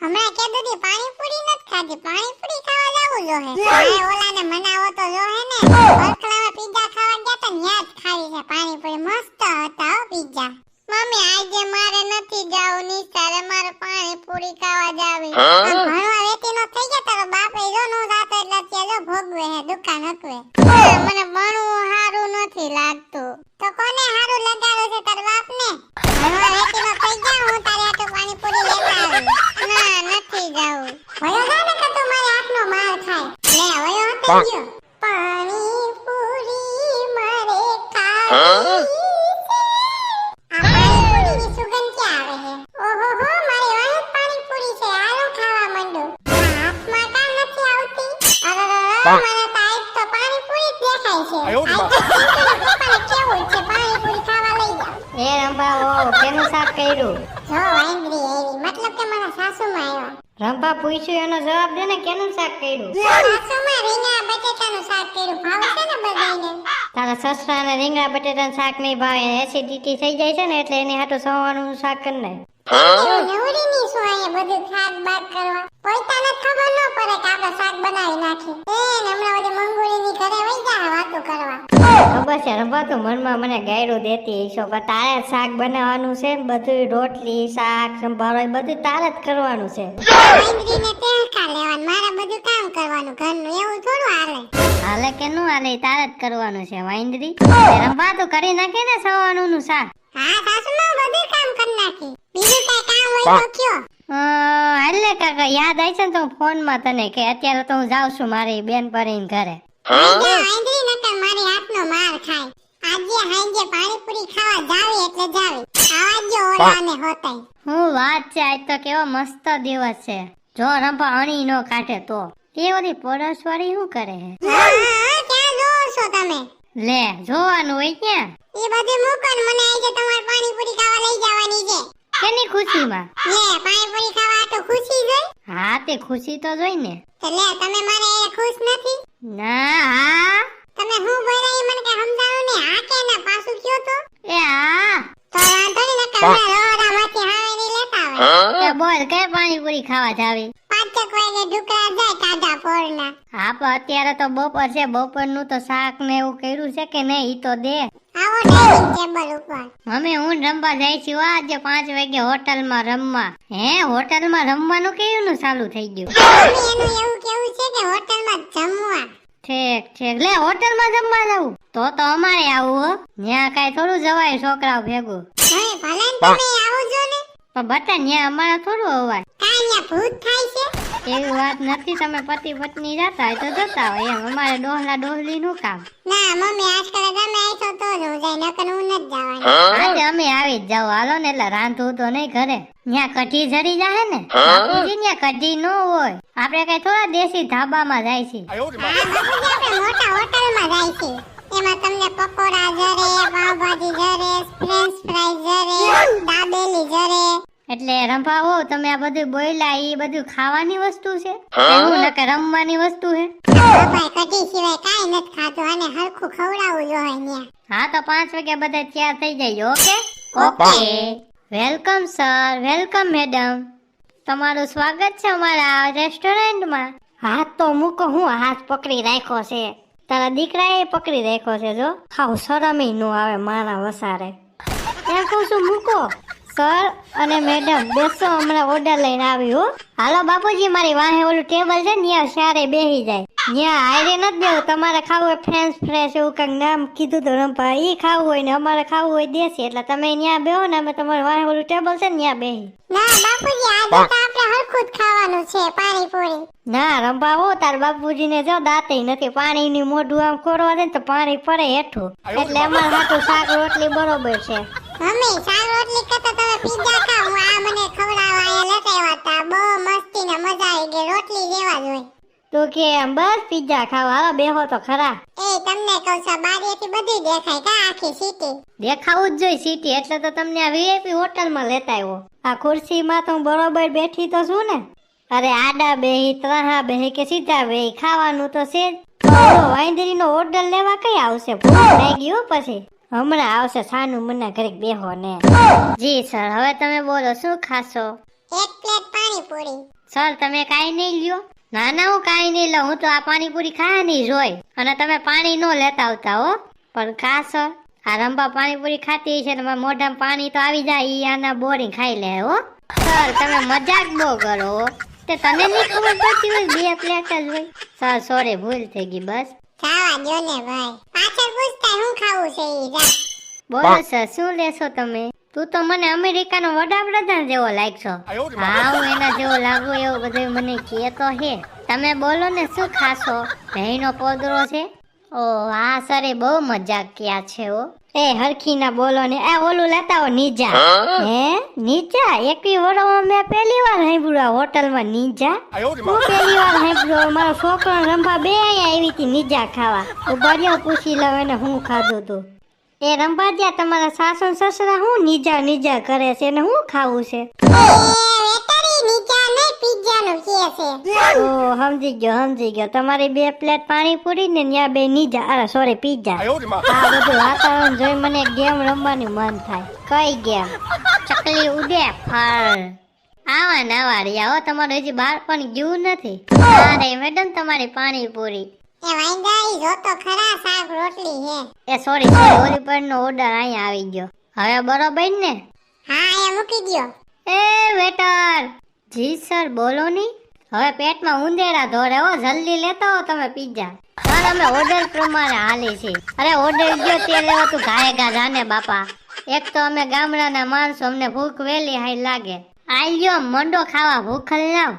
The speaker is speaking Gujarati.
હમણાં કહેતો હતી પાણીપુરી નથી ખાધી, પાણીપુરી ખાવા જાવું જોહે. મારે ઓલાને મનાવો તો જોહે ને. બરકલામાં પિઝા ખાવા ગયા તો ન્યા જ ખાવી છે પાણીપુરી, મસ્ત હતા હો પિઝા. મમ્મી આજે મારે નથી જાવું નિસારે, મારે પાણીપુરી ખાવા જાવી. ભણવા વેતીનો થઈ ગયા તારો બાપ એ જો નો જાતો એટલે અત્યારે જો ભોગવે હે દુકાન હકવે. મને ભણવું હારું નથી લાગતું. તો કોને હારું લગાડો છે તાર બાપને? ભણવા વેતીનો થઈ ગયા હું તારે આટો પાણીપુરી લેતા આવી. ના નથી જાવું. વયો જા ને કે તું મારે હાથનો માર ખાય. લે વયો હતો ગયો. પાણીપુરી મારે ખાવી. રંભા પૂછ્યું એનો જવાબ દે ને, કેનું શાક કર્યું? સાસુમાં રીંગણા બટેટાનું શાક કર્યું. ભાવે છે ને બધાને? તારા સસરાને રીંગણા બટેટાનું શાક નહીં ભાવે, એસિડિટી થઈ જાય છે ને એટલે એની હાટુ સવારનું શાક કરી નાખ. નવરી ની શું અહીંયા બધું શાક બાક કરવા? પોતાને ખબર ન પડે કે આપણે શાક બનાવી નાખી. હમણાં બધી મંગોળીની ઘરે વઈ જા વાતો કરવા. ખબર છે રંભા, તું મનમાં મને ગાયરું દેતી હશો, પણ તારે શાક બનાવવાનું છે, બધું રોટલી શાક સંભારો એ બધું તારે જ કરવાનું છે. વાંદરીને તેલકા લેવાનું, મારે બધું કામ કરવાનું ઘરનું, એવું થોડું હાલે? હાલે કે નું હાલે તારે જ કરવાનું છે વાંદરી. રંભા તું કરી નાખે ને સવારનું નું શાક? હા સાસુમાં બધું કામ કરી નાખી. બીજું કઈ કામ હોય તો કયો? એટલે કાકા યાદ આવી છે ને તો ફોન માં તને કે અત્યારે તો હું જાઉં છું મારી બેન પરીને ઘરે. વાંદરી નકર મારી હાથનો માર ખાય. આજે હાંજે પાણીપુરી ખાવા જાવી એટલે જાવી. આવા જો ઓલાને હોતાય. હું વાત છે, આજ તો કેવો મસ્ત દિવસ છે. જો રંભા અણી નો કાઢે તો એ બધી પડોશવાળી શું કરે છે? ક્યાં જોવો છો તમે? લે જોવાનું હોય ક્યાં? એ બધું મૂકો ને મને આજે તમારે પાણીપુરી ખાવા લઈ જવાની છે. કેની ખુશીમાં? લે પાણીપુરી ખાવા તો ખુશી જોઈ? હા તે ખુશી તો જોઈ ને. તો લે તમે મારે એ ખુશ નથી? ના હા. તમે હું બોલ્યા એ મને કઈ સમજાવો ને. હા કે ના પાછું કયો તો? એ હા. તો વાંધો નહીં નકર હમણાં રોડામાંથી હાવે નહીં લેતા આવે. એ બોલ કઈ પાણીપુરી ખાવા જાવી? 5 વાગે ઢુકળા જાય કાઢા પોરના. હા પણ અત્યારે તો બપોર છે, બપોરનું તો શાક ને એવું કર્યું છે કે નહીં ઈ તો દે. આવો ડાઇનિંગ ટેબલ ઉપર. મમ્મી હું રમવા જાય છું આજે 5 વાગે હોટલમાં રમવા. હે હોટલમાં રમવાનું કેવું ચાલુ થઈ ગયું? એનું એવું કેવું છે કે હોટલમાં જમવા. ઠીક ઠીક, લે હોટલમાં જમવા જવું તો અમારે આવું હો. ન્યા કાઈ થોડું જવાય છોકરાઓ ભેગું. હવે ભલે તમે આવજો ને. પણ બટા ન્યા અમારે થોડું અવાય. કાઈ ન્યા ભૂત થાય છે? એવી વાત નથી, તમે પતિ પત્ની જતા હોય તો જતા હોય એમ, અમારે ડોહલા ડોહલી નું કામ. ના મમ્મી આજકાલ તમે આઈছো તો જ હું જાય, નકર હું નથી જવાની. આજે અમે આવી જ જાવ હાલો ને, એટલે રાંધવું તો નહીં ઘરે. ન્યા કઢી જરી જાહે ને બાપુજી, ન્યા કઢી નો હોય. આપણે કઈ થોડા દેશી ધાબામાં જાય છે. હા બાપુજી આપણે મોટા હોટલમાં જાય છે. એમાં તમને પકોડા જરે, પાવભાજી જરે, ફ્રેન્ચ ફ્રાઈઝ જરે, દાબેલી જરે. એટલે રંભા હો તમે આ બધું બોયલા ઈ બધું ખાવાની વસ્તુ છે? એવું નકે રમવાની વસ્તુ છે? બાપા કઢી સિવાય કાઈ નથી ખાતું, અને હરખું ખવડાવવું જોઈએ ન્યા. હા તો 5 વાગે બધા તૈયાર થઈ જાય. Okay okay. Welcome sir, welcome madam, તમારું સ્વાગત છે અમારા રેસ્ટોરન્ટમાં. હાથ તો મૂકો, હું હાથ પકડી રાખ્યો છે, તારા દીકરાએ પકડી રાખ્યો છે. જો હાવ શરમે નો આવે મારા વસારે. એમ કહું છું મૂકો. સર અને મેડમ બેસો, હમણાં ઓર્ડર લઈને આવી હો. હાલો બાપુજી મારી વાહે ઓલું ટેબલ છે ને ત્યાં સારે બેહી જાય. ત્યાં હારે નથી દેવું, તમારે ખાવું હોય ફ્રેન્ચ ફ્રેશ એવું કંઈક નામ કીધું તો રંભા, ઈ ખાવું હોય ને અમારે ખાવું હોય દેશી, એટલે તમે ત્યાં બેહો ને અમે તમારી વાહે ઓલું ટેબલ છે ને ત્યાં બેહી. ના બાપુજી આજે તો આપણે હરખું જ ખાવાનું છે પાણીપુરી. ના રંભા હો તાર બાપુજીને જો દાંતે નથી, પાણીની મોઢું આમ ખોરવા દે ને તો પાણી પડે હેઠું, એટલે અમારે હાટું શાક રોટલી બરોબર છે. મમ્મી શાક રોટલી કરતા તમે પિઝા ખાવ, હું આ મને ખવડાવવા અહીંયા લેતા હતા. બહુ મસ્તી ને મજા આવી ગઈ, રોટલી જેવા જ હોય. તું કે એમ બસ પિઝા ખાવા, હાલો બેહો તો ખરા. એ તમને કહું છું બારીએથી બધું દેખાય કા આખી સિટી. દેખાવું જ જોઈએ સિટી, એટલે તો તમને આ વીઆઈપી હોટલમાં લેતા આવ્યો. આ ખુરશીમાં તો બરોબર બેઠી તો છું ને. અરે આડા બેહી, ત્રહા બેહી કે સીધા બેહી, ખાવાનું તો છે જ. વાંદરીનો ઓર્ડર લેવા કઈ આવશે? ભૂખ લાગી હો પછી. હમણાં આવશે સાનું મના ઘરે બેહો ને. જી સર, હવે તમે બોલો શું ખાશો? 1 પ્લેટ પાણીપુરી. સર તમે કાંઈ નહીં લ્યો? ના ના હું કાંઈ નહીં લઉં, હું તો આ પાણીપુરી ખાવાની જ હોય. અને તમે પાણી ન લેતા આવતા હો. પણ કા સર, આ રંભા પાણીપુરી ખાતી છે ને મારા મોઢામાં પાણી તો આવી જાય, ઈ આના બોરિંગ ખાઈ લે હો. સર તમે મજાક બહુ કરો હો. તે તને નહીં ખબર પડતી હોય 2 પ્લેટ જ હોય. સર સોરી, ભૂલ થઈ ગઈ બસ. ખાવા દો ને ભાઈ, પાછળ પૂછતા હું ખાવું છે ઈ જા. બોલો સર, શું લેશો તમે? તું તો મને અમેરિકાનો વડાપ્રધાન જેવો લાગશો. હા હું એના જેવો લાગુ એવું બધું મને કહેતો હે. તમે બોલો ને શું ખાશો? દહીંનો પોદરો છે? ઓ હા સર, એ બહુ મજાક ક્યાં છે હો. એ હરખી ના બોલો ને. આ ઓલું લેતા હો નીજા. હે નીજા? 21 વર્ષમાં મેં પહેલી વાર સાંભળ્યું હોટલમાં નીજા. હું પહેલી વાર સાંભળ્યું. મારો છોકરો રંભા બે અહીંયા આવી હતી નીજા ખાવા. ઉભા રહ્યો, પૂછી લઉં એને હું ખાધું તું. એ રંભાજ્યા, તમારા સાસુ ને સસરા હું નીજા નીજા કરે છે ને હું ખાવું છે? વેટરી નીચા ને પિઝા નું કે છે. ઓ સમજી ગયો. તમારી 2 પ્લેટ પાણીપુરી ને ત્યાં 2 નીજા, અરે સોરી પિઝા. આ બધું વાતાવરણ જોઈ મને ગેમ રમવાનું મન થાય. કઈ ગેમ? ચકલી ઉડે ફળ. આવા નવા રહ્યા હો, તમારું હજી બાળપણ ગયું નથી. અરે મેડમ તમારી પાણીપુરી. એ વાંદાઈ જો તો ખરા, શાક રોટલી હે. એ સોરી ઓલી પર નો ઓર્ડર અહીંયા આવી ગયો. હવે બરોબર ને? હા એ મૂકી દ્યો. એ વેટર. જી સર બોલો ની. હવે પેટમાં ઉંદેડા ધોરે હો, જલ્દી લેતા હો તમે પિઝા. સર અમે ઓર્ડર પ્રમાણે હાલી છે. અરે ઓર્ડર ગયો તે લેવા તું ગાયગા જાને બાપા. એક તો અમે ગામડાના માણસો, અમને ભૂખ વેલી હાઈ લાગે. આલ્યો મંડો ખાવા, ભૂખ લાવ.